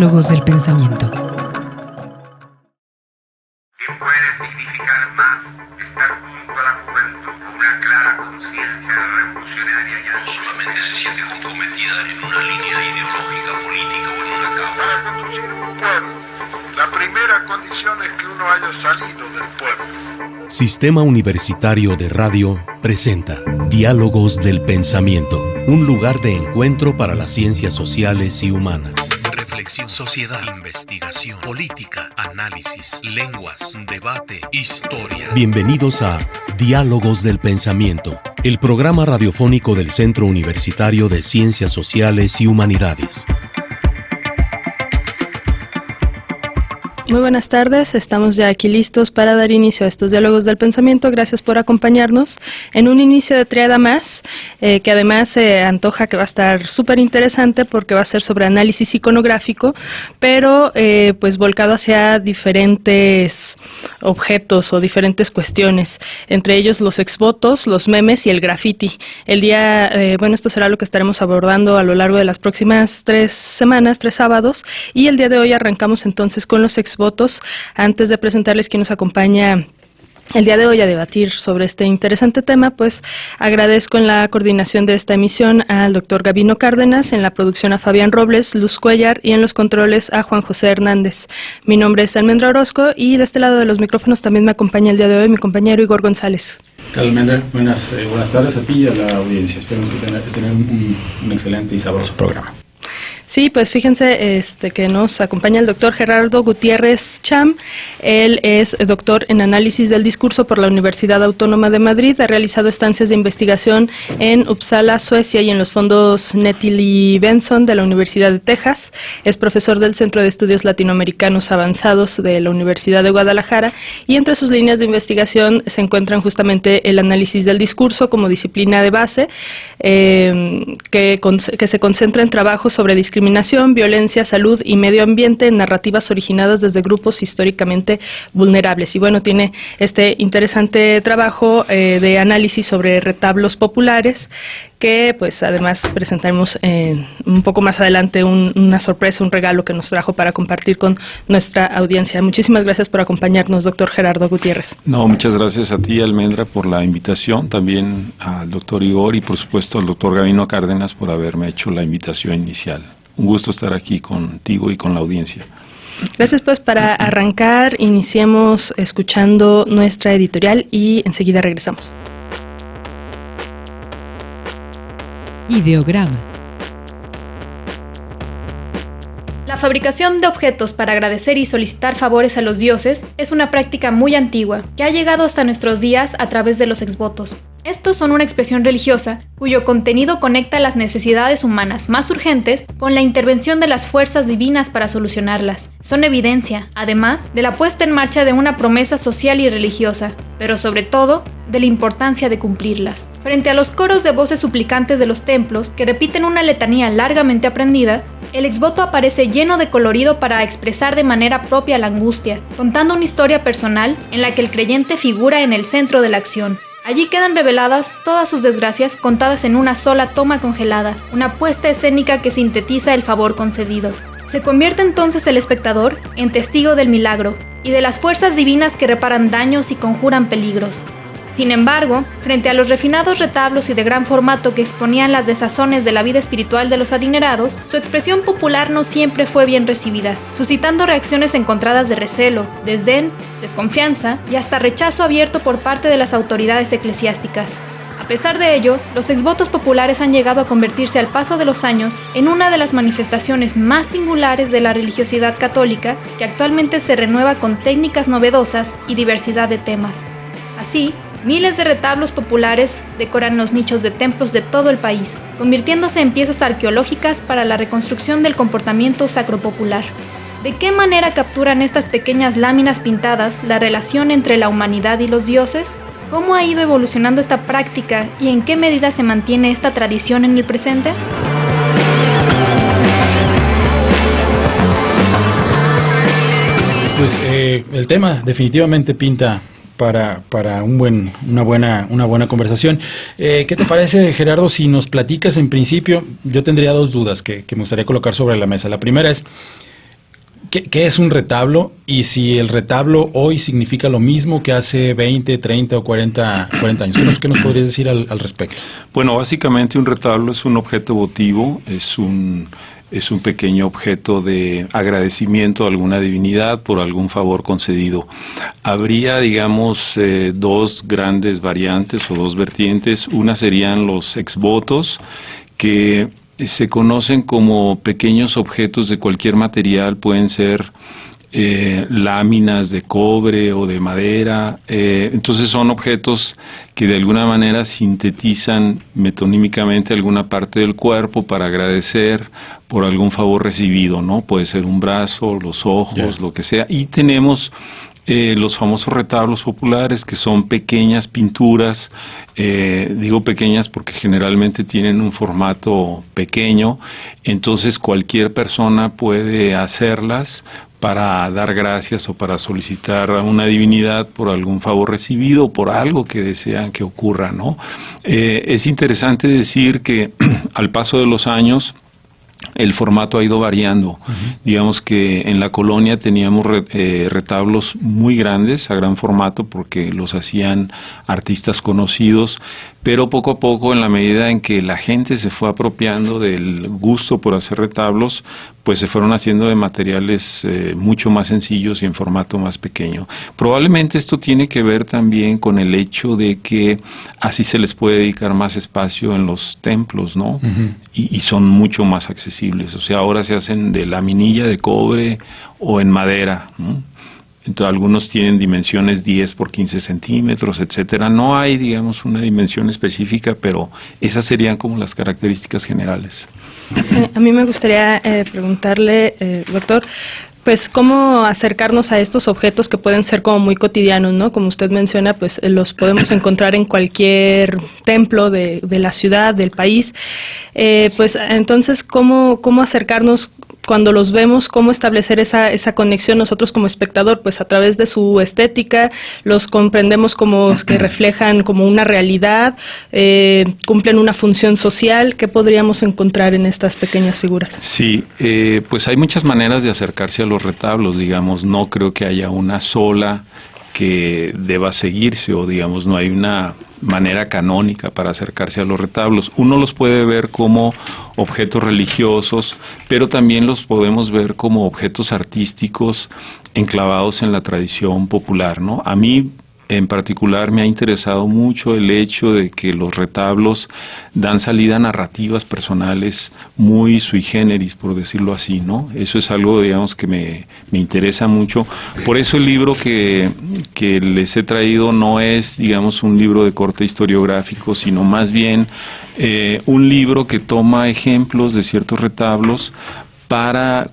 Diálogos del pensamiento. ¿Qué puede significar más estar junto a la juventud con una clara conciencia revolucionaria y no solamente se siente comprometida en una línea ideológica, política o en una causa? Para conducir un pueblo, la primera condición es que uno haya salido del pueblo. Sistema Universitario de Radio presenta Diálogos del Pensamiento, un lugar de encuentro para las ciencias sociales y humanas. Reflexión, sociedad, investigación, política, análisis, lenguas, debate, historia. Bienvenidos a Diálogos del Pensamiento, el programa radiofónico del Centro Universitario de Ciencias Sociales y Humanidades. Muy buenas tardes, estamos ya aquí listos para dar inicio a estos diálogos del pensamiento. Gracias por acompañarnos en un inicio de triada más, que además se antoja que va a estar súper interesante porque va a ser sobre análisis iconográfico, pero pues volcado hacia diferentes objetos o diferentes cuestiones, entre ellos los exvotos, los memes y el graffiti. Esto será lo que estaremos abordando a lo largo de las próximas 3 sábados, y el día de hoy arrancamos entonces con los exvotos. Antes de presentarles quién nos acompaña el día de hoy a debatir sobre este interesante tema, pues agradezco en la coordinación de esta emisión al doctor Gabino Cárdenas, en la producción a Fabián Robles, Luz Cuellar y en los controles a Juan José Hernández. Mi nombre es Almendra Orozco y de este lado de los micrófonos también me acompaña el día de hoy mi compañero Igor González. Almendra, buenas tardes a ti y a la audiencia. Esperamos tener un excelente y sabroso programa. Sí, pues fíjense que nos acompaña el doctor Gerardo Gutiérrez Cham. Él es doctor en análisis del discurso por la Universidad Autónoma de Madrid. Ha realizado estancias de investigación en Uppsala, Suecia, y en los fondos Nettily Benson de la Universidad de Texas. Es profesor del Centro de Estudios Latinoamericanos Avanzados de la Universidad de Guadalajara, y entre sus líneas de investigación se encuentran justamente el análisis del discurso como disciplina de base, que se concentra en trabajos sobre discriminación, violencia, salud y medio ambiente en narrativas originadas desde grupos históricamente vulnerables. Y bueno, tiene este interesante trabajo de análisis sobre retablos populares, que pues además presentaremos un poco más adelante una sorpresa, un regalo que nos trajo para compartir con nuestra audiencia. Muchísimas gracias por acompañarnos, doctor Gerardo Gutiérrez. No, muchas gracias a ti, Almendra, por la invitación, también al doctor Igor y por supuesto al doctor Gabino Cárdenas por haberme hecho la invitación inicial. Un gusto estar aquí contigo y con la audiencia. Gracias, pues para arrancar iniciemos escuchando nuestra editorial y enseguida regresamos. Ideograma. La fabricación de objetos para agradecer y solicitar favores a los dioses es una práctica muy antigua que ha llegado hasta nuestros días a través de los exvotos. Estos son una expresión religiosa cuyo contenido conecta las necesidades humanas más urgentes con la intervención de las fuerzas divinas para solucionarlas. Son evidencia, además, de la puesta en marcha de una promesa social y religiosa, pero sobre todo, de la importancia de cumplirlas. Frente a los coros de voces suplicantes de los templos que repiten una letanía largamente aprendida, el exvoto aparece lleno de colorido para expresar de manera propia la angustia, contando una historia personal en la que el creyente figura en el centro de la acción. Allí quedan reveladas todas sus desgracias contadas en una sola toma congelada, una puesta escénica que sintetiza el favor concedido. Se convierte entonces el espectador en testigo del milagro y de las fuerzas divinas que reparan daños y conjuran peligros. Sin embargo, frente a los refinados retablos y de gran formato que exponían las desazones de la vida espiritual de los adinerados, su expresión popular no siempre fue bien recibida, suscitando reacciones encontradas de recelo, desdén, desconfianza y hasta rechazo abierto por parte de las autoridades eclesiásticas. A pesar de ello, los exvotos populares han llegado a convertirse al paso de los años en una de las manifestaciones más singulares de la religiosidad católica, que actualmente se renueva con técnicas novedosas y diversidad de temas. Así, miles de retablos populares decoran los nichos de templos de todo el país, convirtiéndose en piezas arqueológicas para la reconstrucción del comportamiento sacropopular. ¿De qué manera capturan estas pequeñas láminas pintadas la relación entre la humanidad y los dioses? ¿Cómo ha ido evolucionando esta práctica y en qué medida se mantiene esta tradición en el presente? Pues el tema definitivamente pinta para una buena conversación. ¿Qué te parece, Gerardo, si nos platicas en principio? Yo tendría 2 dudas que me gustaría colocar sobre la mesa. La primera es, ¿Qué es un retablo? Y si el retablo hoy significa lo mismo que hace 20, 30 o 40 años. ¿Qué nos podrías decir al respecto? Bueno, básicamente un retablo es un objeto votivo, es un pequeño objeto de agradecimiento a alguna divinidad por algún favor concedido. Habría, digamos, dos grandes variantes o dos vertientes. Una serían los exvotos, que se conocen como pequeños objetos de cualquier material, pueden ser láminas de cobre o de madera, entonces son objetos que de alguna manera sintetizan metonímicamente alguna parte del cuerpo para agradecer por algún favor recibido, ¿no? Puede ser un brazo, los ojos, lo que sea. Y tenemos los famosos retablos populares, que son pequeñas pinturas, digo pequeñas porque generalmente tienen un formato pequeño, entonces cualquier persona puede hacerlas para dar gracias o para solicitar a una divinidad por algún favor recibido o por algo que desean que ocurra, ¿no? Es interesante decir que al paso de los años el formato ha ido variando. Digamos que en la colonia teníamos retablos muy grandes, a gran formato, porque los hacían artistas conocidos, pero poco a poco, en la medida en que la gente se fue apropiando del gusto por hacer retablos, pues se fueron haciendo de materiales mucho más sencillos y en formato más pequeño. Probablemente esto tiene que ver también con el hecho de que así se les puede dedicar más espacio en los templos, ¿no? Y son mucho más accesibles. O sea, ahora se hacen de laminilla de cobre o en madera, ¿no? Entonces, algunos tienen dimensiones 10 por 15 centímetros, etcétera. No hay, digamos, una dimensión específica, pero esas serían como las características generales. A mí me gustaría preguntarle, doctor, pues cómo acercarnos a estos objetos que pueden ser como muy cotidianos, ¿no? Como usted menciona, pues los podemos encontrar en cualquier templo de la ciudad, del país. Pues entonces, ¿cómo acercarnos cuando los vemos? ¿Cómo establecer esa conexión nosotros como espectador? Pues a través de su estética, los comprendemos como que reflejan como una realidad, cumplen una función social. ¿Qué podríamos encontrar en estas pequeñas figuras? Sí, pues hay muchas maneras de acercarse a los retablos, digamos. No creo que haya una sola que deba seguirse, o digamos no hay una manera canónica para acercarse a los retablos. Uno los puede ver como objetos religiosos, pero también los podemos ver como objetos artísticos enclavados en la tradición popular, ¿no? A mí en particular me ha interesado mucho el hecho de que los retablos dan salida a narrativas personales muy sui generis, por decirlo así, ¿no? Eso es algo, digamos, que me interesa mucho. Por eso el libro que les he traído no es, digamos, un libro de corte historiográfico, sino más bien un libro que toma ejemplos de ciertos retablos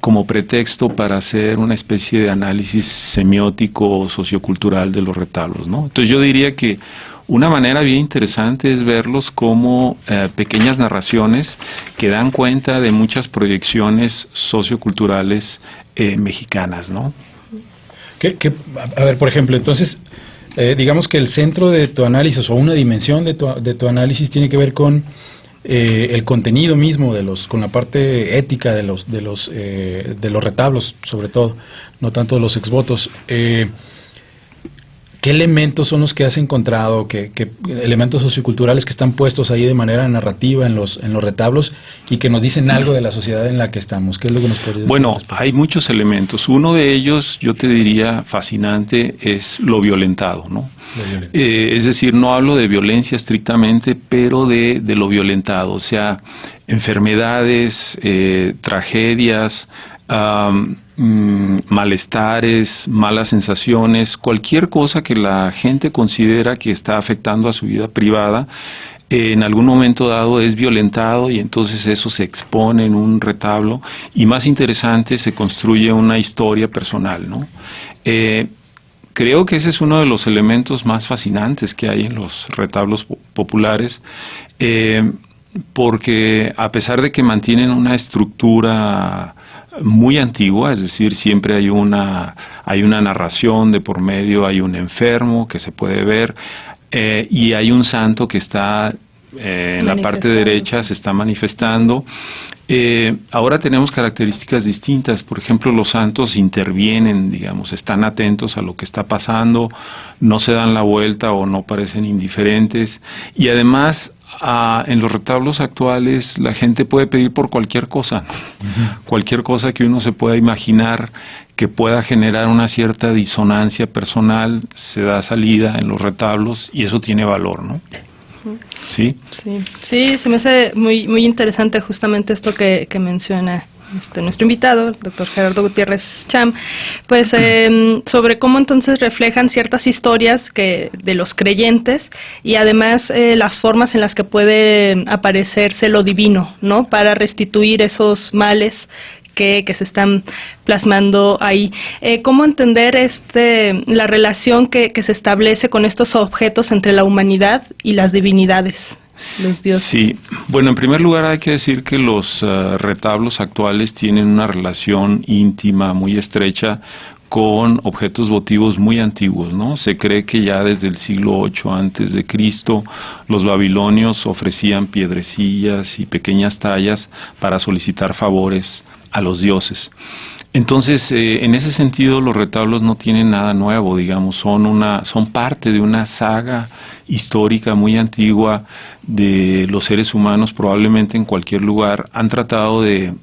como pretexto para hacer una especie de análisis semiótico o sociocultural de los retablos, ¿no? Entonces yo diría que una manera bien interesante es verlos como pequeñas narraciones que dan cuenta de muchas proyecciones socioculturales mexicanas, ¿no? A ver, por ejemplo, entonces, digamos que el centro de tu análisis o una dimensión de tu análisis tiene que ver con el contenido mismo con la parte ética de los retablos, sobre todo, no tanto de los exvotos. ¿Qué elementos son los que has encontrado, qué elementos socioculturales que están puestos ahí de manera narrativa en los retablos y que nos dicen algo de la sociedad en la que estamos? ¿Qué es lo que nos podrías decir? Bueno, hay muchos elementos. Uno de ellos, yo te diría fascinante, es lo violentado, ¿no? Es decir, no hablo de violencia estrictamente, pero de lo violentado, o sea, enfermedades, tragedias, malestares, malas sensaciones, cualquier cosa que la gente considera que está afectando a su vida privada, en algún momento dado es violentado y entonces eso se expone en un retablo y, más interesante, se construye una historia personal, ¿no? Creo que ese es uno de los elementos más fascinantes que hay en los retablos populares, porque a pesar de que mantienen una estructura muy antigua, es decir, siempre hay una narración de por medio, hay un enfermo que se puede ver y hay un santo que está en la parte derecha se está manifestando. Ahora tenemos características distintas. Por ejemplo, los santos intervienen, digamos, están atentos a lo que está pasando, no se dan la vuelta o no parecen indiferentes. Y además, en los retablos actuales la gente puede pedir por cualquier cosa, cualquier cosa que uno se pueda imaginar que pueda generar una cierta disonancia personal, se da salida en los retablos y eso tiene valor, ¿no? ¿Sí? Sí, se me hace muy interesante justamente esto que menciona nuestro invitado, el doctor Gerardo Gutiérrez Cham, pues sobre cómo entonces reflejan ciertas historias de los creyentes y además las formas en las que puede aparecerse lo divino, ¿no? Para restituir esos males que se están plasmando ahí. ¿Cómo entender la relación que se establece con estos objetos entre la humanidad y las divinidades, los dioses? Sí, bueno, en primer lugar hay que decir que los retablos actuales tienen una relación íntima, muy estrecha, con objetos votivos muy antiguos, ¿no? Se cree que ya desde el siglo VIII antes de Cristo los babilonios ofrecían piedrecillas y pequeñas tallas para solicitar favores a los dioses. Entonces, en ese sentido, los retablos no tienen nada nuevo, digamos, son parte de una saga histórica muy antigua de los seres humanos, probablemente en cualquier lugar, han tratado de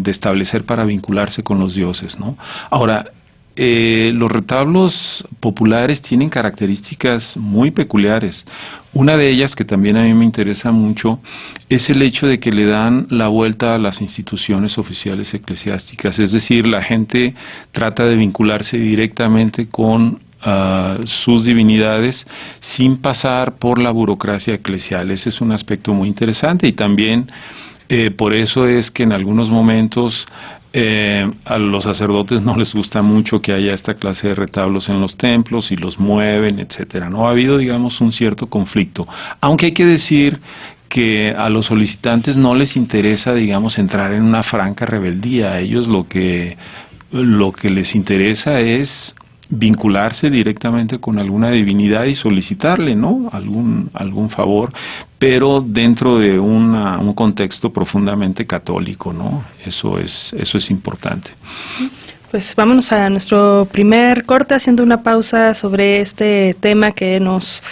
establecer para vincularse con los dioses, ¿no? Ahora, los retablos populares tienen características muy peculiares. Una de ellas, que también a mí me interesa mucho, es el hecho de que le dan la vuelta a las instituciones oficiales eclesiásticas. Es decir, la gente trata de vincularse directamente con sus divinidades sin pasar por la burocracia eclesial. Ese es un aspecto muy interesante y también por eso es que en algunos momentos a los sacerdotes no les gusta mucho que haya esta clase de retablos en los templos y los mueven, etcétera. No ha habido, digamos, un cierto conflicto. Aunque hay que decir que a los solicitantes no les interesa, digamos, entrar en una franca rebeldía. A ellos lo que les interesa es vincularse directamente con alguna divinidad y solicitarle, ¿no?, algún favor, pero dentro de un contexto profundamente católico, ¿no? Eso es importante. Pues vámonos a nuestro primer corte, haciendo una pausa sobre este tema que nos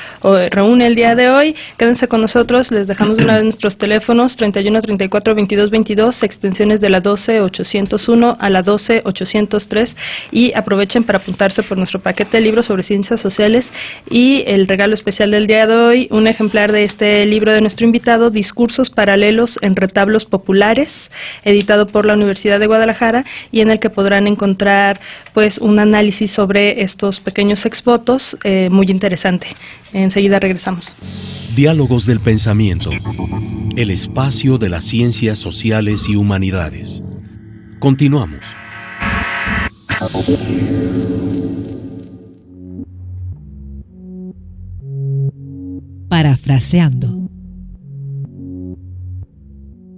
reúne el día de hoy. Quédense con nosotros, les dejamos una de nuestros teléfonos, 31 34 22 22, extensiones de la 12-801 a la 12-803, y aprovechen para apuntarse por nuestro paquete de libros sobre ciencias sociales y el regalo especial del día de hoy, un ejemplar de este libro de nuestro invitado, Discursos paralelos en retablos populares, editado por la Universidad de Guadalajara, y en el que podrán encontrar pues un análisis sobre estos pequeños exvotos muy interesante. Enseguida regresamos. Diálogos del Pensamiento, el espacio de las ciencias sociales y humanidades. Continuamos. Parafraseando.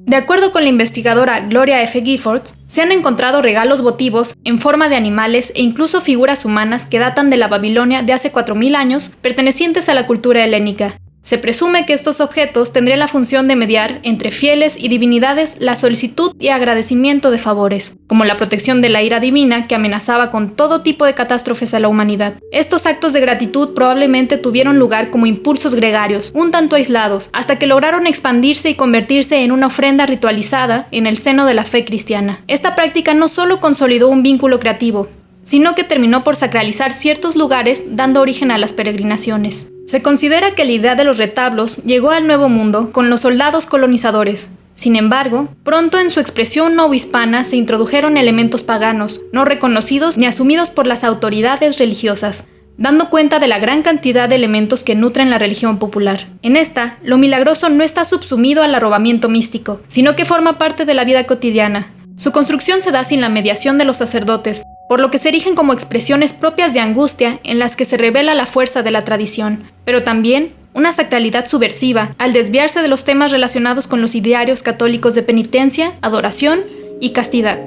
De acuerdo con la investigadora Gloria F. Gifford, se han encontrado regalos votivos en forma de animales e incluso figuras humanas que datan de la Babilonia de hace 4000 años, pertenecientes a la cultura helénica. Se presume que estos objetos tendrían la función de mediar entre fieles y divinidades la solicitud y agradecimiento de favores, como la protección de la ira divina que amenazaba con todo tipo de catástrofes a la humanidad. Estos actos de gratitud probablemente tuvieron lugar como impulsos gregarios, un tanto aislados, hasta que lograron expandirse y convertirse en una ofrenda ritualizada en el seno de la fe cristiana. Esta práctica no solo consolidó un vínculo creativo, sino que terminó por sacralizar ciertos lugares, dando origen a las peregrinaciones. Se considera que la idea de los retablos llegó al Nuevo Mundo con los soldados colonizadores. Sin embargo, pronto en su expresión novohispana se introdujeron elementos paganos, no reconocidos ni asumidos por las autoridades religiosas, dando cuenta de la gran cantidad de elementos que nutren la religión popular. En esta, lo milagroso no está subsumido al arrobamiento místico, sino que forma parte de la vida cotidiana. Su construcción se da sin la mediación de los sacerdotes, por lo que se erigen como expresiones propias de angustia en las que se revela la fuerza de la tradición, pero también una sacralidad subversiva al desviarse de los temas relacionados con los idearios católicos de penitencia, adoración y castidad.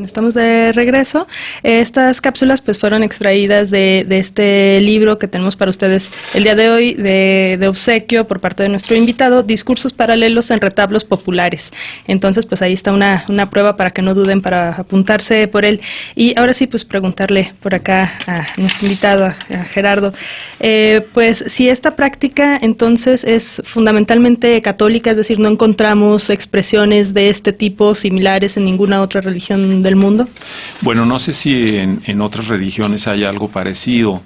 Bueno, estamos de regreso. Estas cápsulas pues fueron extraídas de este libro que tenemos para ustedes el día de hoy de obsequio por parte de nuestro invitado, Discursos paralelos en retablos populares. Entonces pues ahí está una prueba para que no duden para apuntarse por él. Y ahora sí pues preguntarle por acá a nuestro invitado, a Gerardo, pues si esta práctica entonces es fundamentalmente católica, es decir, no encontramos expresiones de este tipo similares en ninguna otra religión del mundo. Bueno, no sé si en otras religiones hay algo parecido.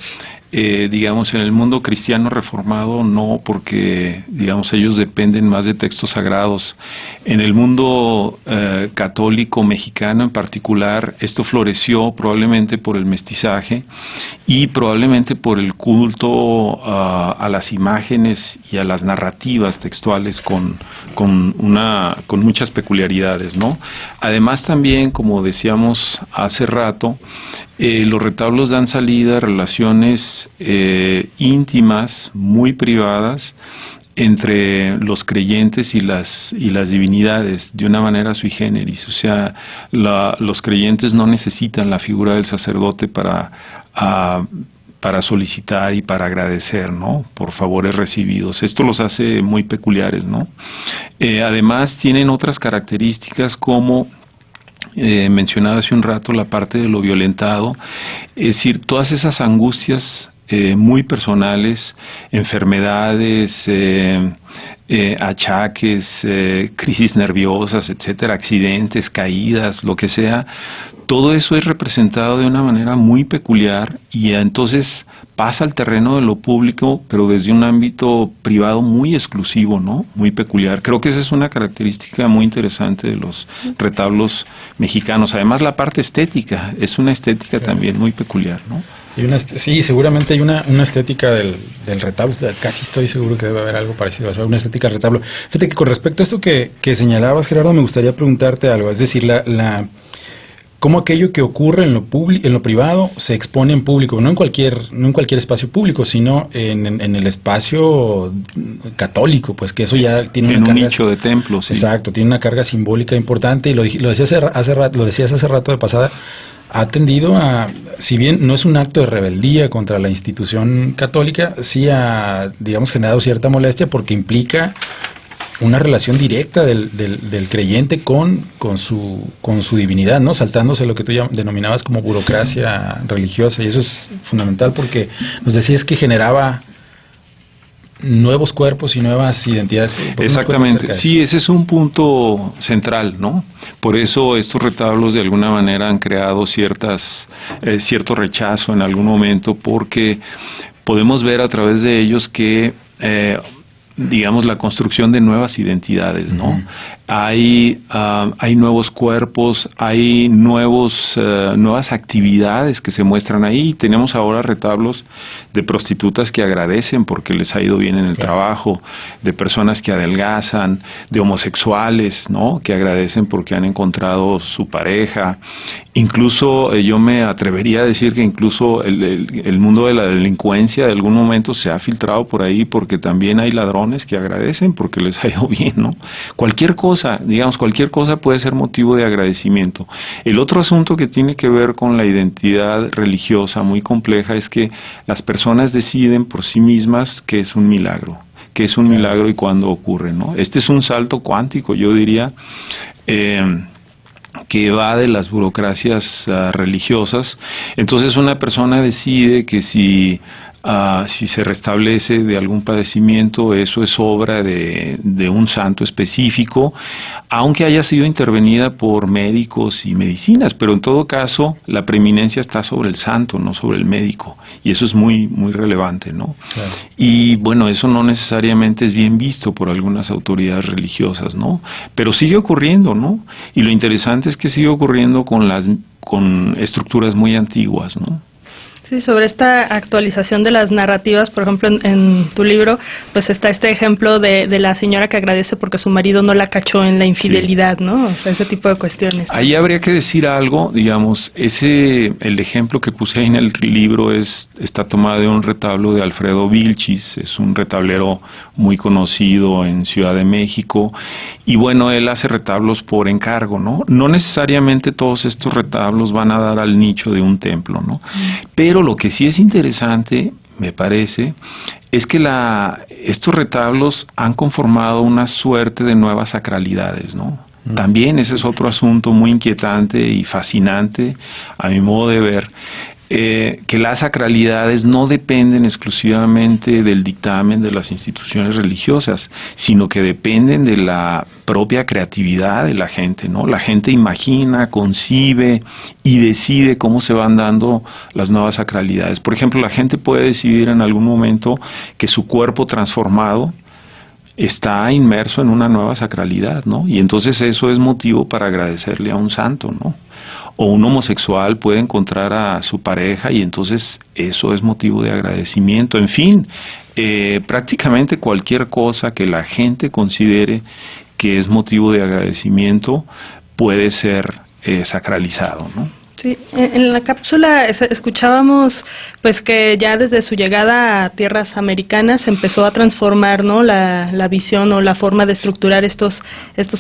Digamos, en el mundo cristiano reformado no, porque digamos ellos dependen más de textos sagrados. En el mundo católico mexicano en particular, esto floreció probablemente por el mestizaje y probablemente por el culto a las imágenes y a las narrativas textuales con muchas peculiaridades, ¿no? Además también, como decíamos hace rato, los retablos dan salida a relaciones íntimas, muy privadas, entre los creyentes y las divinidades, de una manera sui generis. O sea, los creyentes no necesitan la figura del sacerdote para solicitar y para agradecer, ¿no?, por favores recibidos. Esto los hace muy peculiares, ¿no? Además, tienen otras características como mencionaba hace un rato la parte de lo violentado, es decir, todas esas angustias muy personales, enfermedades, achaques, crisis nerviosas, etcétera, accidentes, caídas, lo que sea, todo eso es representado de una manera muy peculiar y entonces pasa al terreno de lo público, pero desde un ámbito privado muy exclusivo, ¿no? Muy peculiar. Creo que esa es una característica muy interesante de los retablos mexicanos. Además, la parte estética, es una estética también muy peculiar, ¿no? Sí, seguramente hay una estética del retablo, casi estoy seguro que debe haber algo parecido, o sea, una estética del retablo. Fíjate que con respecto a esto que señalabas, Gerardo, me gustaría preguntarte algo, es decir, cómo aquello que ocurre en lo privado se expone en público, no en cualquier espacio público, sino en el espacio católico, pues que eso ya tiene una carga, un nicho de templo, sí. Exacto, tiene una carga simbólica importante y lo decías hace rato de pasada, ha tendido a, si bien no es un acto de rebeldía contra la institución católica, sí ha, digamos, generado cierta molestia porque implica una relación directa del creyente con su divinidad, ¿no? Saltándose lo que tú ya denominabas como burocracia religiosa, y eso es fundamental porque nos decías que generaba nuevos cuerpos y nuevas identidades. Exactamente, sí, ese es un punto central, ¿no? Por eso estos retablos de alguna manera han creado cierto rechazo en algún momento, porque podemos ver a través de ellos que digamos, la construcción de nuevas identidades, ¿no? Uh-huh. Hay nuevos cuerpos, hay nuevas actividades que se muestran ahí. Tenemos ahora retablos de prostitutas que agradecen porque les ha ido bien en el trabajo, de personas que adelgazan, de homosexuales, ¿no?, que agradecen porque han encontrado su pareja. Incluso yo me atrevería a decir que incluso el mundo de la delincuencia de algún momento se ha filtrado por ahí porque también hay ladrones que agradecen porque les ha ido bien, ¿no? Cualquier cosa puede ser motivo de agradecimiento. El otro asunto que tiene que ver con la identidad religiosa muy compleja es que las personas deciden por sí mismas que es un milagro y cuándo ocurre, ¿no? Este es un salto cuántico, yo diría, que va de las burocracias religiosas. Entonces una persona decide que si se restablece de algún padecimiento, eso es obra de un santo específico, aunque haya sido intervenida por médicos y medicinas, pero en todo caso la preeminencia está sobre el santo, no sobre el médico, y eso es muy, muy relevante, ¿no? Claro. Y bueno, eso no necesariamente es bien visto por algunas autoridades religiosas, ¿no? Pero sigue ocurriendo, ¿no? Y lo interesante es que sigue ocurriendo con estructuras muy antiguas, ¿no? Sí, sobre esta actualización de las narrativas, por ejemplo, en tu libro, pues está este ejemplo de la señora que agradece porque su marido no la cachó en la infidelidad, sí, ¿no? O sea, ese tipo de cuestiones. Ahí habría que decir algo, digamos, el ejemplo que puse ahí en el libro está tomado de un retablo de Alfredo Vilchis, es un retablero muy conocido en Ciudad de México, y bueno, él hace retablos por encargo, ¿no? No necesariamente todos estos retablos van a dar al nicho de un templo, ¿no? Pero lo que sí es interesante, me parece, es que estos retablos han conformado una suerte de nuevas sacralidades, ¿no? También ese es otro asunto muy inquietante y fascinante, a mi modo de ver, que las sacralidades no dependen exclusivamente del dictamen de las instituciones religiosas, sino que dependen de la propia creatividad de la gente, ¿no? La gente imagina, concibe y decide cómo se van dando las nuevas sacralidades. Por ejemplo, la gente puede decidir en algún momento que su cuerpo transformado está inmerso en una nueva sacralidad, ¿no? Y entonces eso es motivo para agradecerle a un santo, ¿no? O un homosexual puede encontrar a su pareja y entonces eso es motivo de agradecimiento. En fin, prácticamente cualquier cosa que la gente considere que es motivo de agradecimiento puede ser sacralizado, ¿no? Sí, en la cápsula escuchábamos pues que ya desde su llegada a tierras americanas empezó a transformar, ¿no?, la visión o la forma de estructurar estos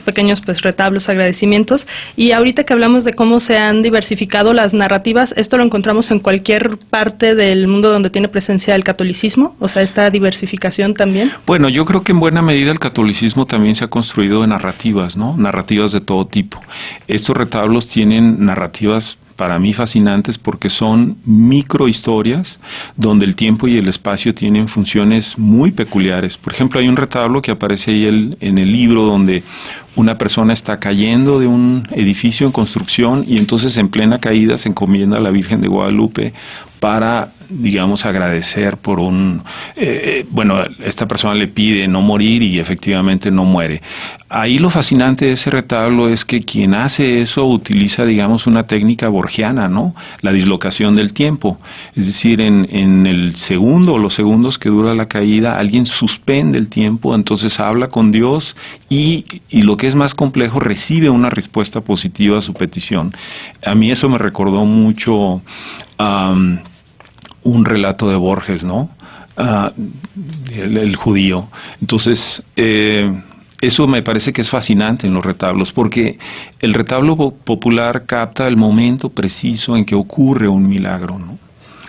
pequeños pues retablos, agradecimientos, y ahorita que hablamos de cómo se han diversificado las narrativas, esto lo encontramos en cualquier parte del mundo donde tiene presencia el catolicismo, o sea, esta diversificación también. Bueno, yo creo que en buena medida el catolicismo también se ha construido de narrativas, ¿no? Narrativas de todo tipo. Estos retablos tienen narrativas para mí fascinantes porque son microhistorias donde el tiempo y el espacio tienen funciones muy peculiares. Por ejemplo, hay un retablo que aparece ahí en el libro donde una persona está cayendo de un edificio en construcción y entonces en plena caída se encomienda a la Virgen de Guadalupe para, digamos, agradecer por esta persona le pide no morir y efectivamente no muere. Ahí lo fascinante de ese retablo es que quien hace eso utiliza, digamos, una técnica borgiana, ¿no? La dislocación del tiempo. Es decir, en el segundo o los segundos que dura la caída, alguien suspende el tiempo, entonces habla con Dios y lo que es más complejo, recibe una respuesta positiva a su petición. A mí eso me recordó mucho un relato de Borges, ¿no? El judío. Entonces, eso me parece que es fascinante en los retablos, porque el retablo popular capta el momento preciso en que ocurre un milagro, ¿no?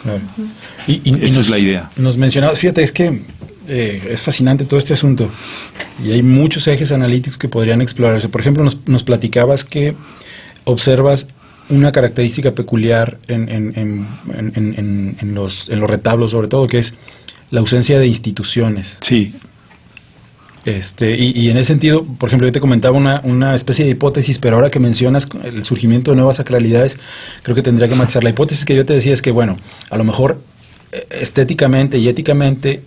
Claro. Esa es la idea. Nos mencionabas, fíjate, es que es fascinante todo este asunto y hay muchos ejes analíticos que podrían explorarse. Por ejemplo, nos platicabas que observas una característica peculiar en los retablos, sobre todo, que es la ausencia de instituciones. Sí. Y en ese sentido, por ejemplo, yo te comentaba una especie de hipótesis, pero ahora que mencionas el surgimiento de nuevas sacralidades, creo que tendría que matizar. La hipótesis que yo te decía es que, bueno, a lo mejor estéticamente y éticamente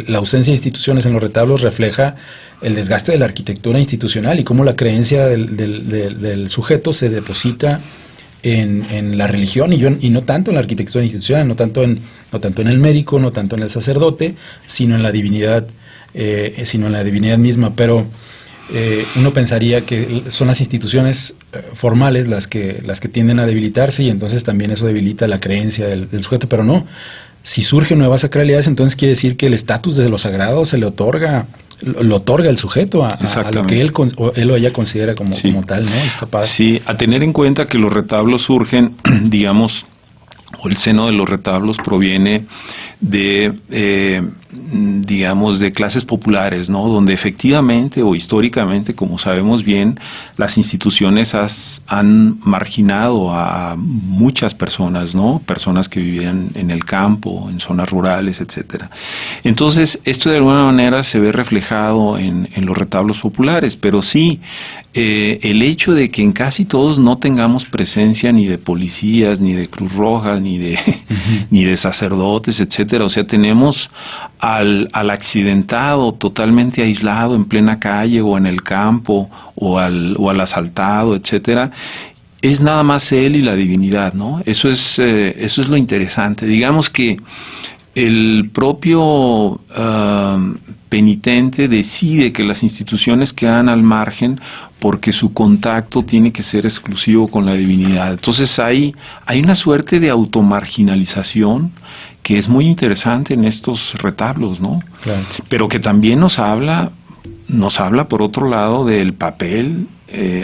la ausencia de instituciones en los retablos refleja el desgaste de la arquitectura institucional y cómo la creencia del sujeto se deposita en la religión y no tanto en la arquitectura institucional, no tanto en el médico, no tanto en el sacerdote, sino en la divinidad misma. Pero uno pensaría que son las instituciones formales las que tienden a debilitarse y entonces también eso debilita la creencia del sujeto, pero no. Si surgen nuevas sacralidades, entonces quiere decir que el estatus de lo sagrado se le otorga, lo otorga el sujeto a lo que él o ella considera como tal, ¿no? Está padre. Sí, a tener en cuenta que los retablos surgen, digamos, o el seno de los retablos proviene de, digamos, de clases populares, ¿no? Donde efectivamente o históricamente, como sabemos bien, las instituciones han marginado a muchas personas, ¿no? Personas que vivían en el campo, en zonas rurales, etcétera. Entonces, esto de alguna manera se ve reflejado en los retablos populares, pero sí, el hecho de que en casi todos no tengamos presencia ni de policías, ni de Cruz Roja, ni de sacerdotes, etcétera. O sea, tenemos al accidentado totalmente aislado en plena calle o en el campo o al asaltado, etcétera. es nada más él y la divinidad, ¿no? Eso es lo interesante. Digamos que el propio penitente decide que las instituciones quedan al margen porque su contacto tiene que ser exclusivo con la divinidad. Entonces hay una suerte de automarginalización que es muy interesante en estos retablos, ¿no? Claro. Pero que también nos habla por otro lado del papel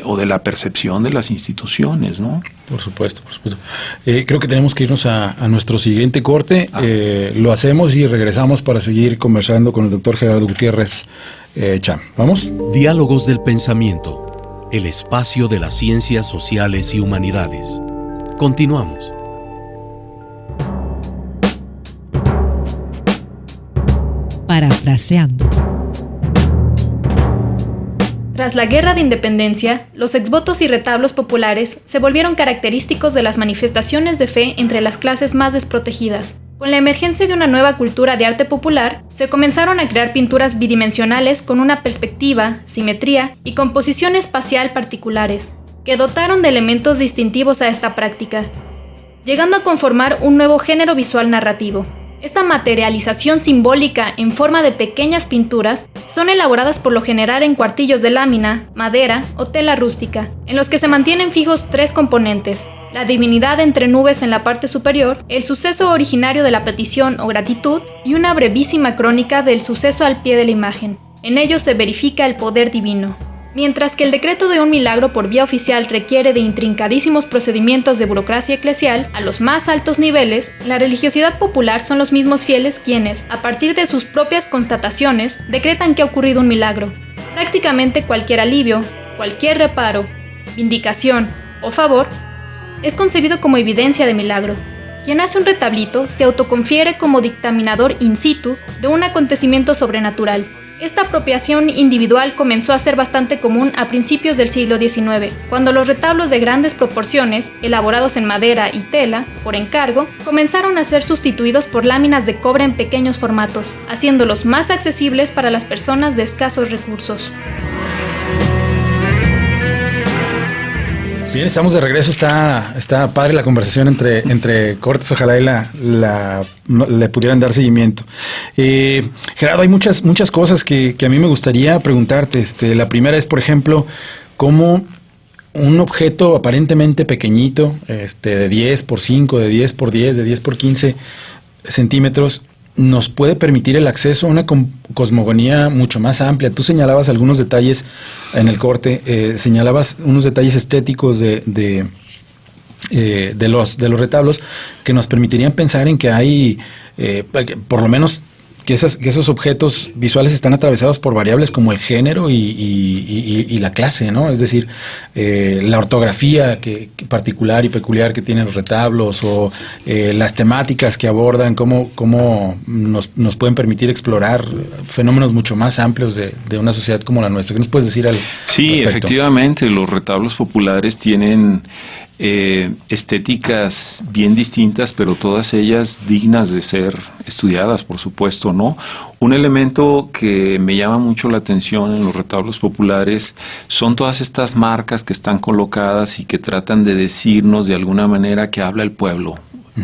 o de la percepción de las instituciones, ¿no? Por supuesto, por supuesto. Creo que tenemos que irnos a nuestro siguiente corte. Lo hacemos y regresamos para seguir conversando con el doctor Gerardo Gutiérrez Cham. ¿Vamos? Diálogos del Pensamiento, el espacio de las ciencias sociales y humanidades. Continuamos. Parafraseando. Tras la Guerra de Independencia, los exvotos y retablos populares se volvieron característicos de las manifestaciones de fe entre las clases más desprotegidas. Con la emergencia de una nueva cultura de arte popular, se comenzaron a crear pinturas bidimensionales con una perspectiva, simetría y composición espacial particulares, que dotaron de elementos distintivos a esta práctica, llegando a conformar un nuevo género visual narrativo. Esta materialización simbólica en forma de pequeñas pinturas son elaboradas por lo general en cuartillos de lámina, madera o tela rústica, en los que se mantienen fijos 3 componentes: la divinidad entre nubes en la parte superior, el suceso originario de la petición o gratitud y una brevísima crónica del suceso al pie de la imagen. En ello se verifica el poder divino. Mientras que el decreto de un milagro por vía oficial requiere de intrincadísimos procedimientos de burocracia eclesial a los más altos niveles, la religiosidad popular son los mismos fieles quienes, a partir de sus propias constataciones, decretan que ha ocurrido un milagro. Prácticamente cualquier alivio, cualquier reparo, vindicación o favor es concebido como evidencia de milagro. Quien hace un retablito se autoconfiere como dictaminador in situ de un acontecimiento sobrenatural. Esta apropiación individual comenzó a ser bastante común a principios del siglo XIX, cuando los retablos de grandes proporciones, elaborados en madera y tela, por encargo, comenzaron a ser sustituidos por láminas de cobre en pequeños formatos, haciéndolos más accesibles para las personas de escasos recursos. Bien, estamos de regreso. Está padre la conversación entre cortes. Ojalá y le pudieran dar seguimiento. Gerardo, hay muchas cosas que a mí me gustaría preguntarte. La primera es, por ejemplo, cómo un objeto aparentemente pequeñito, de 10 por 5, de 10 por 10, de 10 por 15 centímetros, nos puede permitir el acceso a una cosmogonía mucho más amplia. Tú señalabas algunos detalles en el corte, señalabas unos detalles estéticos de los retablos que nos permitirían pensar en que hay, por lo menos, que esos objetos visuales están atravesados por variables como el género y la clase, ¿no? Es decir, la ortografía particular y peculiar que tienen los retablos, o las temáticas que abordan, cómo nos pueden permitir explorar fenómenos mucho más amplios de una sociedad como la nuestra. ¿Qué nos puedes decir al respecto? Efectivamente, los retablos populares tienen estéticas bien distintas, pero todas ellas dignas de ser estudiadas, por supuesto, ¿no? Un elemento que me llama mucho la atención en los retablos populares son todas estas marcas que están colocadas y que tratan de decirnos de alguna manera que habla el pueblo.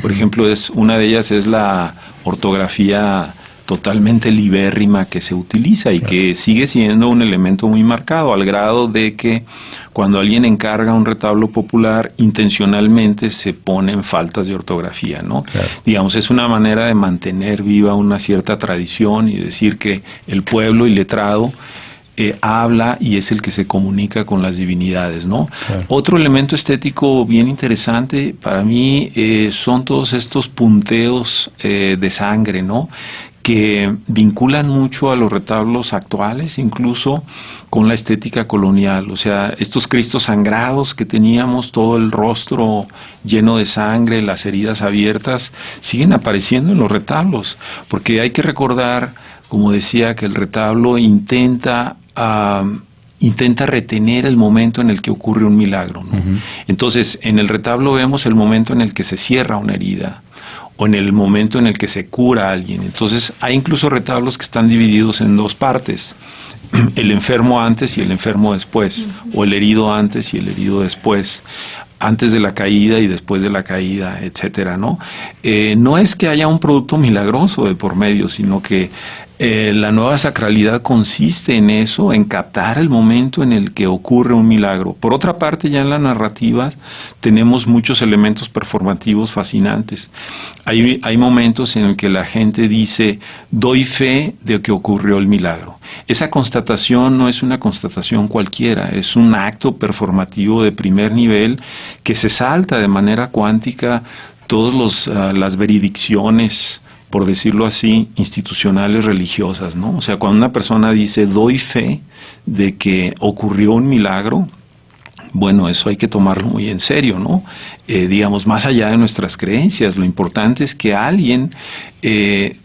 Por ejemplo, una de ellas es la ortografía totalmente libérrima que se utiliza y que sigue siendo un elemento muy marcado, al grado de que cuando alguien encarga un retablo popular, intencionalmente se ponen faltas de ortografía, ¿no? Claro. Digamos, es una manera de mantener viva una cierta tradición y decir que el pueblo iletrado habla y es el que se comunica con las divinidades, ¿no? Claro. Otro elemento estético bien interesante para mí son todos estos punteos de sangre, ¿no?, que vinculan mucho a los retablos actuales, incluso con la estética colonial. O sea, estos cristos sangrados que teníamos, todo el rostro lleno de sangre, las heridas abiertas, siguen apareciendo en los retablos, porque hay que recordar, como decía, que el retablo intenta retener el momento en el que ocurre un milagro, ¿no? Uh-huh. Entonces, en el retablo vemos el momento en el que se cierra una herida, o en el momento en el que se cura a alguien. Entonces hay incluso retablos que están divididos en 2 partes, el enfermo antes y el enfermo después, o el herido antes y el herido después. antes de la caída y después de la caída, etcétera, ¿no? No es que haya un producto milagroso de por medio, sino que la nueva sacralidad consiste en eso, en captar el momento en el que ocurre un milagro. Por otra parte, ya en la narrativa tenemos muchos elementos performativos fascinantes. Hay momentos en el que la gente dice, doy fe de que ocurrió el milagro. Esa constatación no es una constatación cualquiera, es un acto performativo de primer nivel que se salta de manera cuántica todas las veridicciones, por decirlo así, institucionales religiosas, ¿no? O sea, cuando una persona dice, doy fe de que ocurrió un milagro, bueno, eso hay que tomarlo muy en serio, ¿no? Digamos, más allá de nuestras creencias, lo importante es que alguien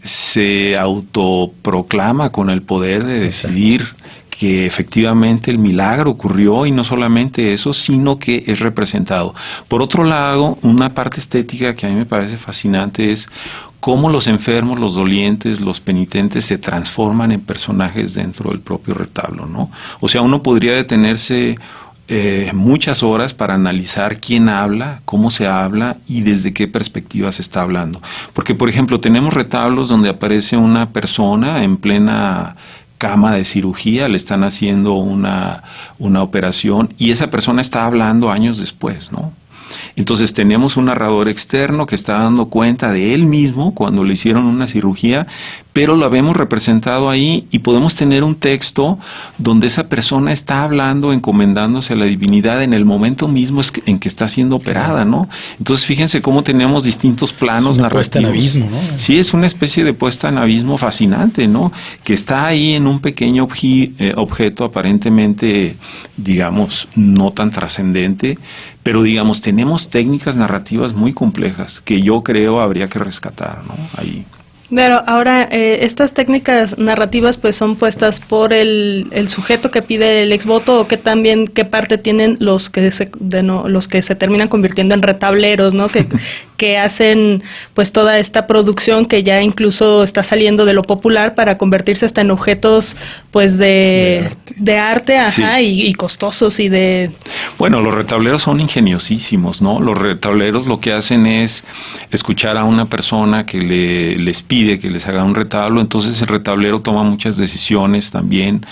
se autoproclama con el poder de decidir que efectivamente el milagro ocurrió, y no solamente eso, sino que es representado. Por otro lado, una parte estética que a mí me parece fascinante es cómo los enfermos, los dolientes, los penitentes se transforman en personajes dentro del propio retablo, ¿no? O sea, uno podría detenerse muchas horas para analizar quién habla, cómo se habla y desde qué perspectiva se está hablando. Porque, por ejemplo, tenemos retablos donde aparece una persona en plena cama de cirugía, le están haciendo una operación y esa persona está hablando años después, ¿no? Entonces tenemos un narrador externo que está dando cuenta de él mismo cuando le hicieron una cirugía, pero lo vemos representado ahí y podemos tener un texto donde esa persona está hablando, encomendándose a la divinidad en el momento mismo en que está siendo operada, ¿no? Entonces fíjense cómo tenemos distintos planos narrativos. Puesta en abismo, ¿no? Sí, es una especie de puesta en abismo fascinante, ¿no? Que está ahí en un pequeño objeto aparentemente, digamos, no tan trascendente, pero digamos, tenemos técnicas narrativas muy complejas que yo creo habría que rescatar, ¿no? Ahí. Pero ahora, estas técnicas narrativas pues son puestas por el sujeto que pide el exvoto, o que también qué parte tienen los que se terminan convirtiendo en retableros, ¿no? Que hacen pues toda esta producción que ya incluso está saliendo de lo popular para convertirse hasta en objetos pues de arte, ajá, sí. y costosos y de... Bueno, los retableros son ingeniosísimos, ¿no? Los retableros lo que hacen es escuchar a una persona que les pide que les haga un retablo, entonces el retablero toma muchas decisiones también,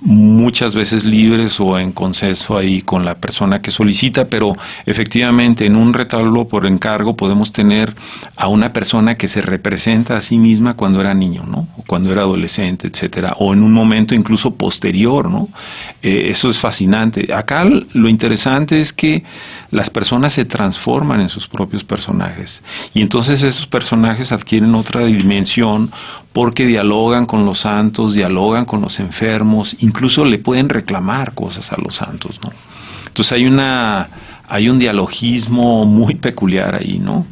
muchas veces libres o en consenso ahí con la persona que solicita, pero efectivamente en un retablo por encargo podemos tener a una persona que se representa a sí misma cuando era niño, ¿no? O cuando era adolescente, etcétera, o en un momento incluso posterior, ¿no? Eso es fascinante. Acá lo interesante es que las personas se transforman en sus propios personajes y entonces esos personajes adquieren otra dimensión porque dialogan con los santos, dialogan con los enfermos, incluso le pueden reclamar cosas a los santos, ¿no? Entonces hay un dialogismo muy peculiar ahí, ¿no?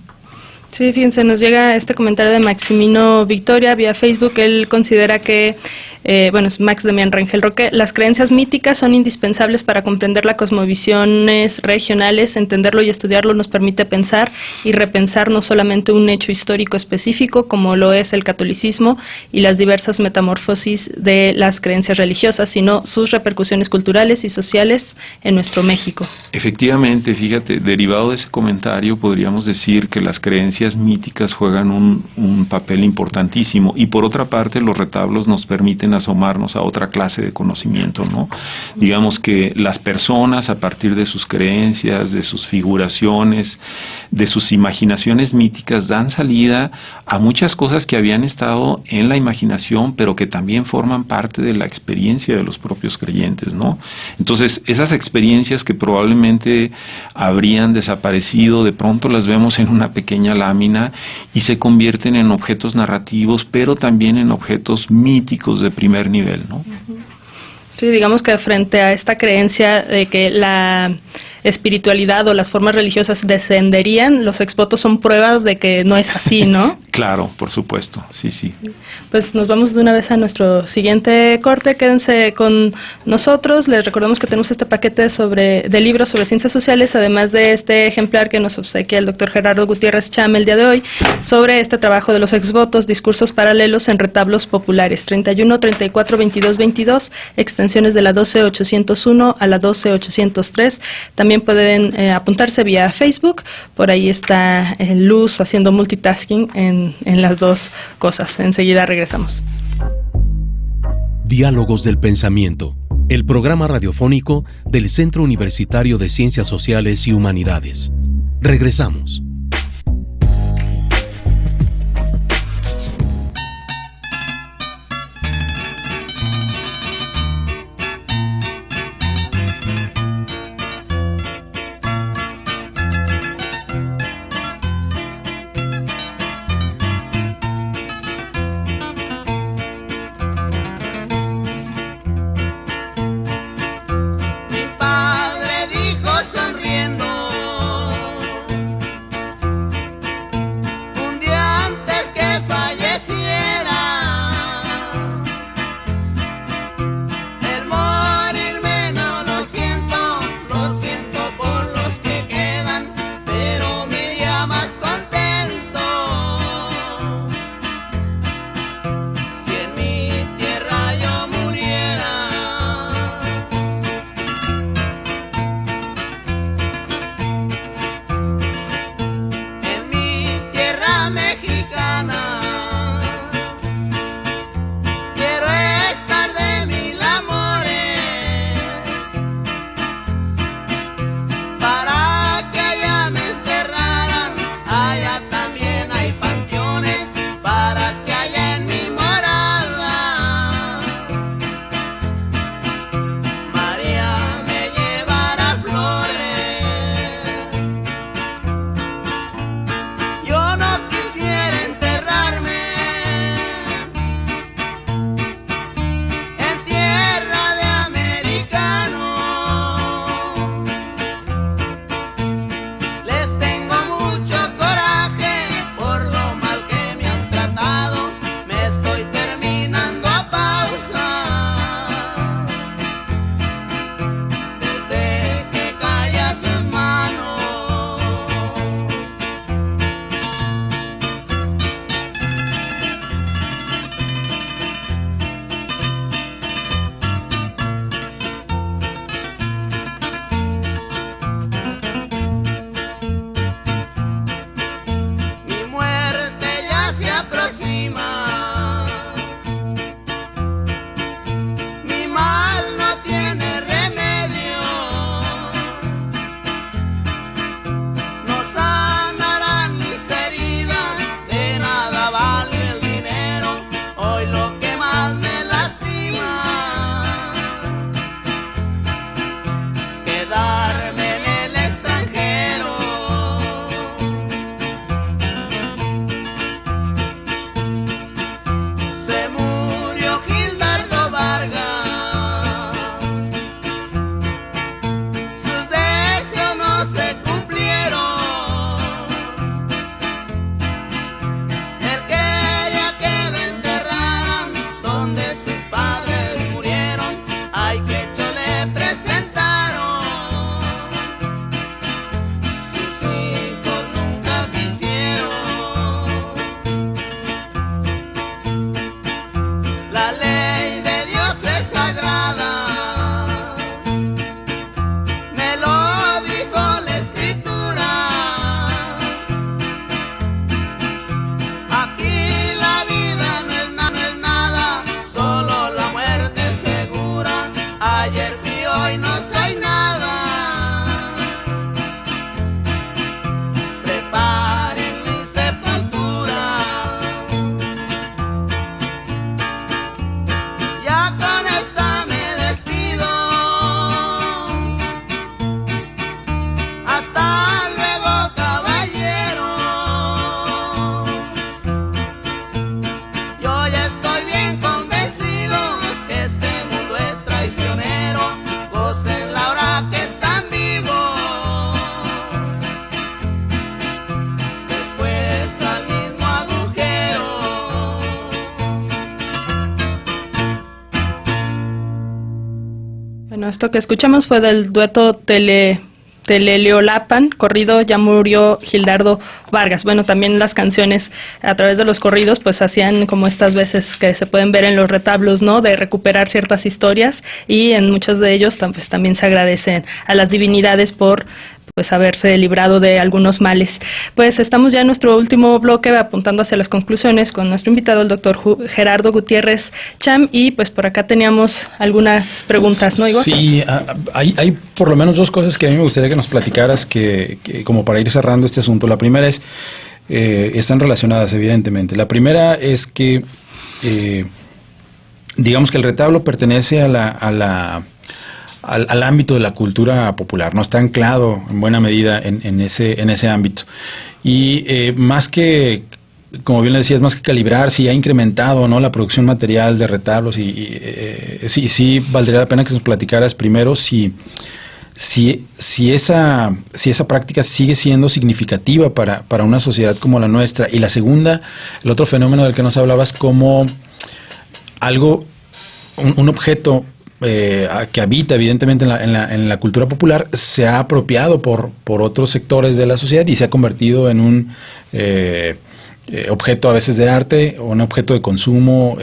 Sí, fíjense, nos llega este comentario de Maximino Victoria vía Facebook. Él considera que, es Max Damián Rangel Roque, las creencias míticas son indispensables para comprender las cosmovisiones regionales. Entenderlo y estudiarlo nos permite pensar y repensar no solamente un hecho histórico específico, como lo es el catolicismo y las diversas metamorfosis de las creencias religiosas, sino sus repercusiones culturales y sociales en nuestro México. Efectivamente, fíjate, derivado de ese comentario podríamos decir que las creencias míticas juegan un papel importantísimo y por otra parte los retablos nos permiten asomarnos a otra clase de conocimiento, ¿no? Digamos que las personas a partir de sus creencias, de sus figuraciones, de sus imaginaciones míticas dan salida a muchas cosas que habían estado en la imaginación pero que también forman parte de la experiencia de los propios creyentes, ¿no? Entonces esas experiencias que probablemente habrían desaparecido, de pronto las vemos en una pequeña lámina y se convierten en objetos narrativos, pero también en objetos míticos de primer nivel, ¿no? Sí, digamos que frente a esta creencia de que la espiritualidad o las formas religiosas descenderían, los exvotos son pruebas de que no es así, ¿no? Claro, por supuesto, sí. Pues nos vamos de una vez a nuestro siguiente corte. Quédense con nosotros. Les recordamos que tenemos este paquete de libros sobre ciencias sociales, además de este ejemplar que nos obsequia el doctor Gerardo Gutiérrez Cham el día de hoy, sobre este trabajo de los exvotos, discursos paralelos en retablos populares, 31, 34, 22, 22, extensiones de la 12801 a la 12803. También pueden apuntarse vía Facebook. Por ahí está Luz haciendo multitasking en las dos cosas. Enseguida regresamos. Diálogos del Pensamiento, el programa radiofónico del Centro Universitario de Ciencias Sociales y Humanidades. Regresamos. Bueno, esto que escuchamos fue del dueto Teleleolapan, corrido Ya Murió Gildardo Vargas. Bueno, también las canciones a través de los corridos pues hacían como estas veces que se pueden ver en los retablos, ¿no? De recuperar ciertas historias, y en muchos de ellos pues también se agradecen a las divinidades por pues haberse librado de algunos males. Pues estamos ya en nuestro último bloque, apuntando hacia las conclusiones con nuestro invitado, el doctor Gerardo Gutiérrez Cham, y pues por acá teníamos algunas preguntas, ¿no, Igor? Sí, hay por lo menos dos cosas que a mí me gustaría que nos platicaras, que como para ir cerrando este asunto. La primera es, están relacionadas evidentemente. La primera es que, digamos que el retablo pertenece al ámbito de la cultura popular, no está anclado en buena medida en ese ámbito. Y más que, como bien le decías, más que calibrar si ha incrementado o no la producción material de retablos, sí valdría la pena que nos platicaras primero si esa práctica sigue siendo significativa para una sociedad como la nuestra. Y la segunda, el otro fenómeno del que nos hablabas, como un objeto que habita evidentemente en la cultura popular, se ha apropiado por otros sectores de la sociedad y se ha convertido en un objeto a veces de arte o un objeto de consumo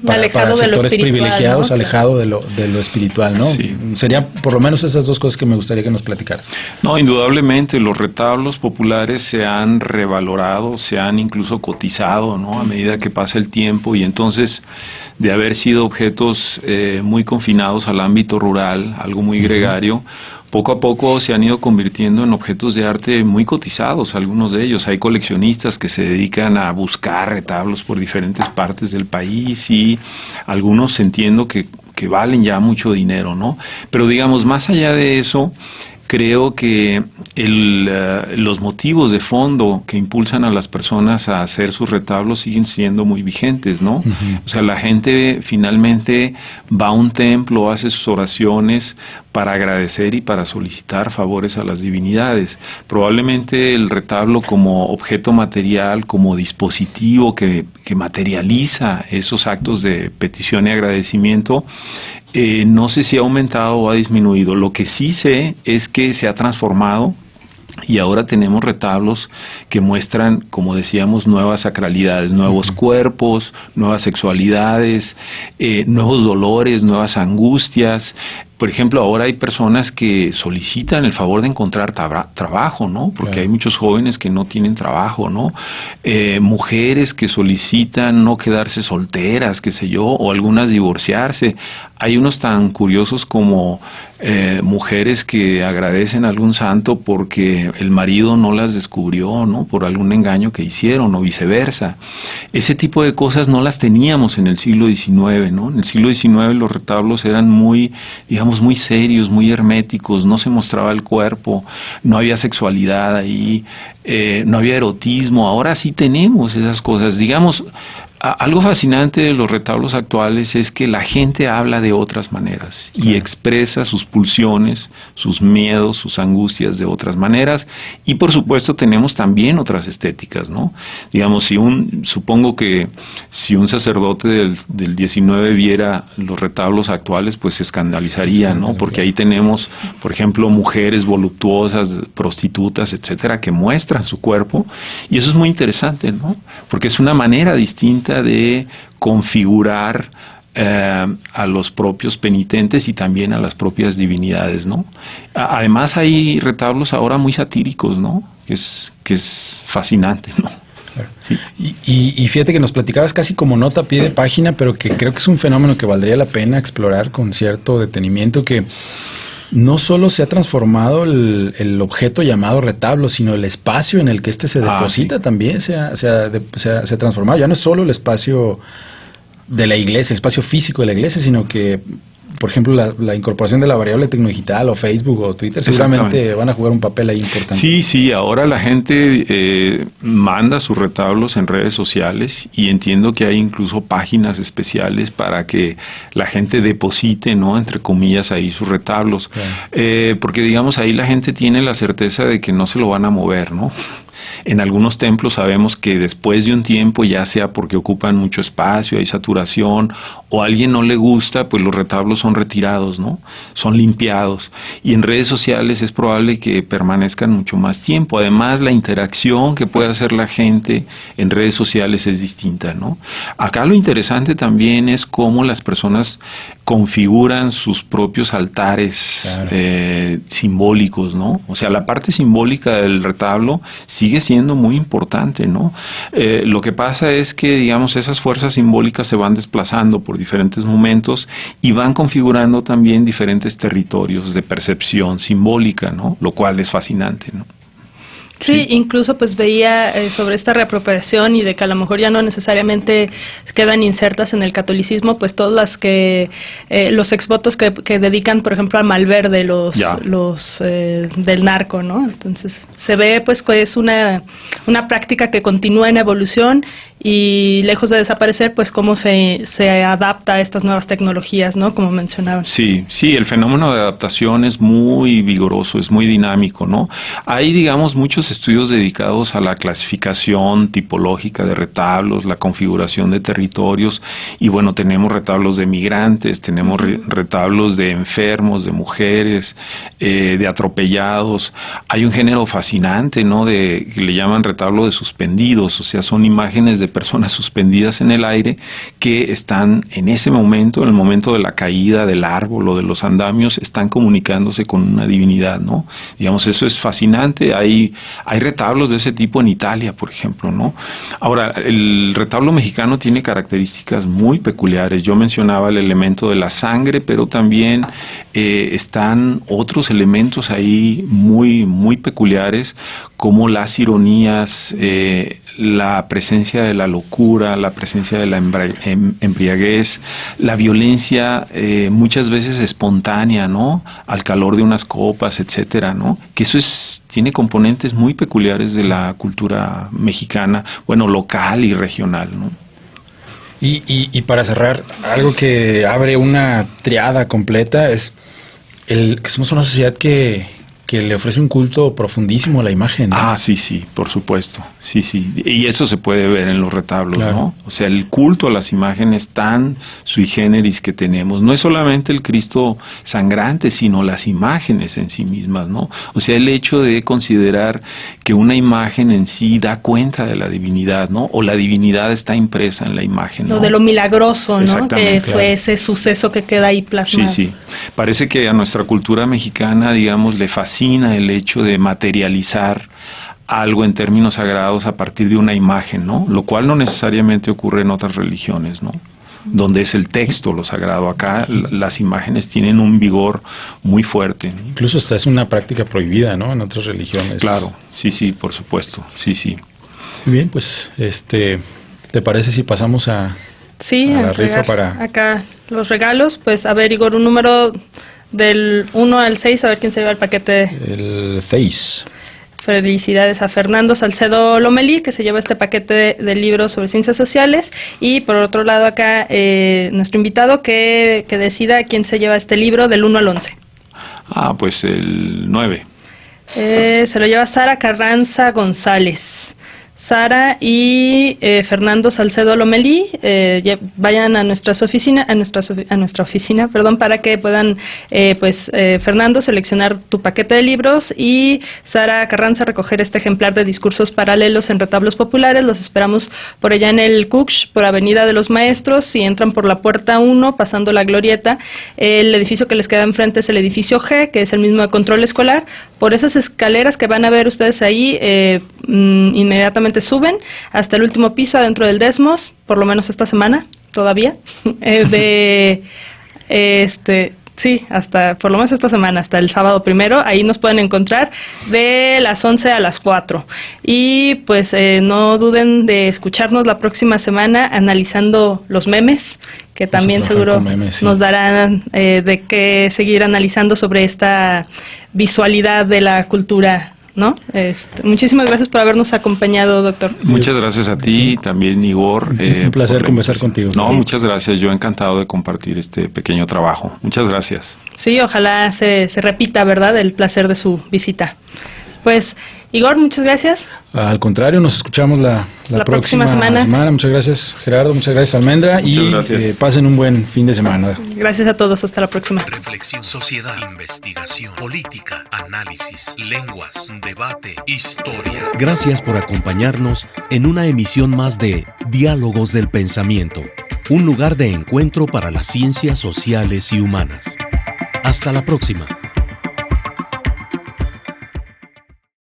para sectores privilegiados, ¿no? Alejado de lo espiritual, ¿no? Sí. Sería por lo menos esas dos cosas que me gustaría que nos platicaras. No, indudablemente los retablos populares se han revalorado, se han incluso cotizado, ¿no? A medida que pasa el tiempo, y entonces, de haber sido objetos muy confinados al ámbito rural, algo muy gregario, poco a poco se han ido convirtiendo en objetos de arte muy cotizados, algunos de ellos. Hay coleccionistas que se dedican a buscar retablos por diferentes partes del país, y algunos entiendo que valen ya mucho dinero, ¿no? Pero digamos, más allá de eso, creo que los motivos de fondo que impulsan a las personas a hacer sus retablos siguen siendo muy vigentes, ¿no? O sea, la gente finalmente va a un templo, hace sus oraciones para agradecer y para solicitar favores a las divinidades. Probablemente el retablo como objeto material, como dispositivo que materializa esos actos de petición y agradecimiento, no sé si ha aumentado o ha disminuido. Lo que sí sé es que se ha transformado, y ahora tenemos retablos que muestran, como decíamos, nuevas sacralidades, nuevos cuerpos, nuevas sexualidades, nuevos dolores, nuevas angustias. Por ejemplo, ahora hay personas que solicitan el favor de encontrar trabajo, ¿no? Porque hay muchos jóvenes que no tienen trabajo, ¿no? Mujeres que solicitan no quedarse solteras, qué sé yo, o algunas divorciarse. Hay unos tan curiosos como mujeres que agradecen a algún santo porque el marido no las descubrió, ¿no? Por algún engaño que hicieron, o viceversa. Ese tipo de cosas no las teníamos en el siglo XIX, ¿no? En el siglo XIX los retablos eran muy, digamos, muy serios, muy herméticos, no se mostraba el cuerpo, no había sexualidad ahí, no había erotismo. Ahora sí tenemos esas cosas. Digamos, algo fascinante de los retablos actuales es que la gente habla de otras maneras y expresa sus pulsiones, sus miedos, sus angustias de otras maneras, y por supuesto tenemos también otras estéticas, ¿no? Digamos, supongo que si un sacerdote del 19 viera los retablos actuales, pues se escandalizaría, ¿no? Porque ahí tenemos, por ejemplo, mujeres voluptuosas, prostitutas, etcétera, que muestran su cuerpo, y eso es muy interesante, ¿no? Porque es una manera distinta de configurar a los propios penitentes y también a las propias divinidades, ¿no? Además hay retablos ahora muy satíricos, ¿no? Que es fascinante, ¿no? Sí. Y fíjate que nos platicabas casi como nota a pie de página, pero que creo que es un fenómeno que valdría la pena explorar con cierto detenimiento, que no solo se ha transformado el objeto llamado retablo, sino el espacio en el que se deposita también se ha transformado. Ya no es solo el espacio de la iglesia, el espacio físico de la iglesia, sino que, por ejemplo, la incorporación de la variable tecnodigital o Facebook o Twitter seguramente van a jugar un papel ahí importante. Sí, ahora la gente manda sus retablos en redes sociales, y entiendo que hay incluso páginas especiales para que la gente deposite, ¿no?, entre comillas, ahí sus retablos. Porque, digamos, ahí la gente tiene la certeza de que no se lo van a mover, ¿no? En algunos templos sabemos que después de un tiempo, ya sea porque ocupan mucho espacio, hay saturación, o a alguien no le gusta, pues los retablos son retirados, ¿no? Son limpiados. Y en redes sociales es probable que permanezcan mucho más tiempo. Además, la interacción que puede hacer la gente en redes sociales es distinta, ¿no? Acá lo interesante también es cómo las personas configuran sus propios altares, claro, simbólicos, ¿no? O sea, la parte simbólica del retablo sigue siendo muy importante, ¿no? Lo que pasa es que, digamos, esas fuerzas simbólicas se van desplazando por diferentes momentos y van configurando también diferentes territorios de percepción simbólica, ¿no? Lo cual es fascinante, ¿no? Sí, incluso pues veía sobre esta reapropiación y de que a lo mejor ya no necesariamente quedan insertas en el catolicismo, pues todas las que los exvotos que dedican, por ejemplo, a Malverde, los del narco, ¿no? Entonces se ve pues que es una práctica que continúa en evolución y lejos de desaparecer, pues cómo se adapta a estas nuevas tecnologías, ¿no? Como mencionaban. Sí, el fenómeno de adaptación es muy vigoroso, es muy dinámico, ¿no? Hay, digamos, muchos estudios dedicados a la clasificación tipológica de retablos, la configuración de territorios, y bueno, tenemos retablos de migrantes, tenemos retablos de enfermos, de mujeres, de atropellados. Hay un género fascinante, ¿no? Que le llaman retablo de suspendidos, o sea, son imágenes de personas suspendidas en el aire que están en ese momento, en el momento de la caída del árbol o de los andamios, están comunicándose con una divinidad, ¿no? Digamos, eso es fascinante. Hay retablos de ese tipo en Italia, por ejemplo, ¿no? Ahora, el retablo mexicano tiene características muy peculiares. Yo mencionaba el elemento de la sangre, pero también están otros elementos ahí muy, muy peculiares, como las ironías, la presencia de la locura, la presencia de la embriaguez, la violencia muchas veces espontánea, ¿no? Al calor de unas copas, etcétera, ¿no? Que eso tiene componentes muy peculiares de la cultura mexicana, bueno, local y regional, ¿no? Y para cerrar, algo que abre una triada completa es que somos una sociedad que le ofrece un culto profundísimo a la imagen, ¿no? Ah, sí, por supuesto. Sí. Y eso se puede ver en los retablos, claro, ¿no? O sea, el culto a las imágenes tan sui generis que tenemos. No es solamente el Cristo sangrante, sino las imágenes en sí mismas, ¿no? O sea, el hecho de considerar que una imagen en sí da cuenta de la divinidad, ¿no? O la divinidad está impresa en la imagen, ¿no? Lo de lo milagroso, ¿no? Que fue ese suceso que queda ahí plasmado. Sí. Parece que a nuestra cultura mexicana, digamos, le fascina el hecho de materializar algo en términos sagrados a partir de una imagen, ¿no? Lo cual no necesariamente ocurre en otras religiones, ¿no? Donde es el texto lo sagrado. Acá las imágenes tienen un vigor muy fuerte, ¿no? Incluso esta es una práctica prohibida, ¿no? En otras religiones. Claro, sí, por supuesto, sí. Muy bien, pues, ¿te parece si pasamos a la rifa para acá los regalos? Pues, a ver, Igor, un número del 1 al 6, a ver quién se lleva el paquete. El 6. Felicidades a Fernando Salcedo Lomelí, que se lleva este paquete de libros sobre ciencias sociales. Y por otro lado acá, nuestro invitado que decida quién se lleva este libro del 1 al 11. Pues el 9. Se lo lleva Sara Carranza González. Sara y Fernando Salcedo Lomelí, vayan a nuestra oficina, para que puedan, Fernando, seleccionar tu paquete de libros y Sara Carranza recoger este ejemplar de Discursos Paralelos en Retablos Populares. Los esperamos por allá en el Cuxx, por Avenida de los Maestros. Si entran por la puerta 1, pasando la glorieta, el edificio que les queda enfrente es el edificio G, que es el mismo de control escolar. Por esas escaleras que van a ver ustedes ahí, inmediatamente suben hasta el último piso adentro del Desmos, por lo menos esta semana todavía, hasta por lo menos esta semana, hasta el sábado 1, ahí nos pueden encontrar de las 11 a las 4. Y pues no duden de escucharnos la próxima semana analizando los memes, que también seguro nos darán de qué seguir analizando sobre esta visualidad de la cultura, ¿no? Muchísimas gracias por habernos acompañado, doctor. Muchas gracias a ti, también Igor. Un placer conversar contigo. No, muchas gracias. Yo encantado de compartir este pequeño trabajo. Muchas gracias. Sí, ojalá se repita, ¿verdad? El placer de su visita. Pues, Igor, muchas gracias. Al contrario, nos escuchamos la próxima semana. Muchas gracias, Gerardo. Muchas gracias, Almendra. Muchas gracias. Pasen un buen fin de semana. Gracias a todos. Hasta la próxima. Reflexión, sociedad, investigación, política, análisis, lenguas, debate, historia. Gracias por acompañarnos en una emisión más de Diálogos del Pensamiento, un lugar de encuentro para las ciencias sociales y humanas. Hasta la próxima.